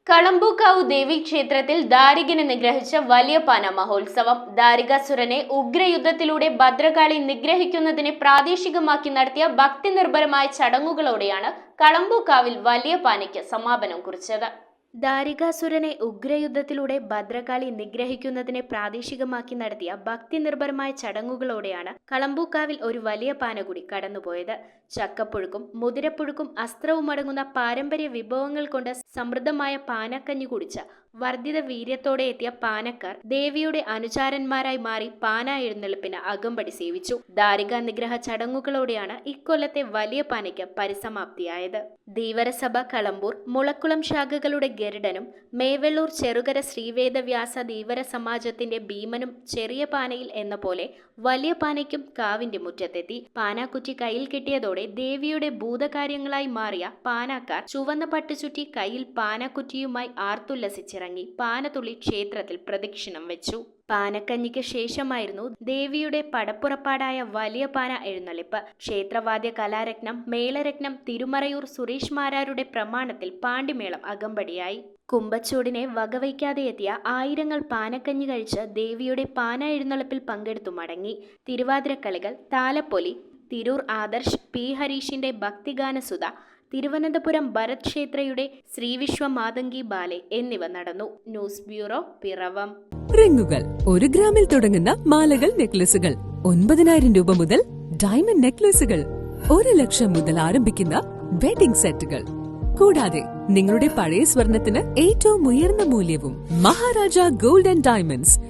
കളംബുകാവ് ദേവീക്ഷേത്രത്തിൽ ദാരികനെ നിഗ്രഹിച്ച വലിയ പാന മഹോത്സവം. ദാരികാസുരനെ ഉഗ്രയുദ്ധത്തിലൂടെ ഭദ്രകാളി നിഗ്രഹിക്കുന്നതിനെ പ്രാദേശികമാക്കി നടത്തിയ ഭക്തിനിർഭരമായ ചടങ്ങുകളോടെയാണ് കളംബുകാവിൽ വലിയ പാനയ്ക്ക് സമാപനം കുറിച്ചത്. ദാരികാസുരനെ ഉഗ്രയുദ്ധത്തിലൂടെ ഭദ്രകാളി നിഗ്രഹിക്കുന്നതിനെ പ്രാദേശികമാക്കി നടത്തിയ ഭക്തിനിർഭരമായ ചടങ്ങുകളോടെയാണ് കളംബുകാവിൽ ഒരു വലിയ പാന കൂടി കടന്നുപോയത്. ചക്കപ്പുഴുക്കും മുതിരപ്പുഴുക്കും അസ്ത്രവും അടങ്ങുന്ന പാരമ്പര്യ വിഭവങ്ങൾ കൊണ്ട് സമൃദ്ധമായ പാനക്കഞ്ഞി കുടിച്ച വർദ്ധിത വീര്യത്തോടെ എത്തിയ പാനക്കാർ ദേവിയുടെ അനുചാരന്മാരായി മാറി പാന എഴുന്നള്ളിപ്പിന് അകമ്പടി സേവിച്ചു. ദാരിക നിഗ്രഹ ചടങ്ങുകളോടെയാണ് ഇക്കൊല്ലത്തെ വലിയ പാനയ്ക്ക് പരിസമാപ്തിയായത്. ധീവരസഭ കളമ്പൂർ മുളക്കുളം ശാഖകളുടെ ഗരുഡനും മേവെള്ളൂർ ചെറുകര ശ്രീവേദവ്യാസ ധീവര സമാജത്തിന്റെ ഭീമനും ചെറിയ പാനയിൽ എന്ന പോലെ വലിയ പാനയ്ക്കും കാവിന്റെ മുറ്റത്തെത്തി. പാനാക്കുറ്റി കയ്യിൽ കിട്ടിയതോടെ ദേവിയുടെ ഭൂതകാര്യങ്ങളായി മാറിയ പാനാക്കാർ ചുവന്ന പട്ടുചുറ്റി കയ്യിൽ പാനാക്കുറ്റിയുമായി ആർത്തുല്ലസിച്ചിറങ്ങി പാനതുള്ളി ക്ഷേത്രത്തിൽ പ്രദക്ഷിണം വെച്ചു. പാനക്കഞ്ഞിക്ക് ശേഷമായിരുന്നു ദേവിയുടെ പടപ്പുറപ്പാടായ വലിയ പാന എഴുന്നള്ളിപ്പ്. ക്ഷേത്രവാദ്യ കലാരത്നം മേളരത്നം തിരുമറയൂർ സുരേഷ് മാരാരുടെ പ്രമാണത്തിൽ പാണ്ടിമേളം അകമ്പടിയായി. കുംഭച്ചൂടിനെ വകവയ്ക്കാതെ എത്തിയ ആയിരങ്ങൾ പാനക്കഞ്ഞി കഴിച്ച് ദേവിയുടെ പാന എഴുന്നള്ളിപ്പിൽ പങ്കെടുത്തു മടങ്ങി. തിരുവാതിരക്കളികൾ, താലപ്പൊലി, തിരൂർ ആദർശ് പി ഹരീഷിന്റെ ഭക്തിഗാനസുധ, തിരുവനന്തപുരം ഭരത് ക്ഷേത്രയുടെ ശ്രീവിശ്വമാതങ്കി ബാലെ എന്നിവ നടന്നു. News bureau, Piravom. റിങ്ങുകൾ 1 ഗ്രാമിൽ തുടങ്ങുന്ന മാലകൾ, നെക്ലസുകൾ 9,000 രൂപ മുതൽ ഡയമണ്ട് നെക്ലസുകൾ 1 ലക്ഷം മുതൽ ആരംഭിക്കുന്ന വെഡിംഗ് സെറ്റുകൾ. കൂടാതെ നിങ്ങളുടെ പഴയ സ്വർണത്തിന് ഏറ്റവും ഉയർന്ന മൂല്യവും. Maharaja gold and diamonds,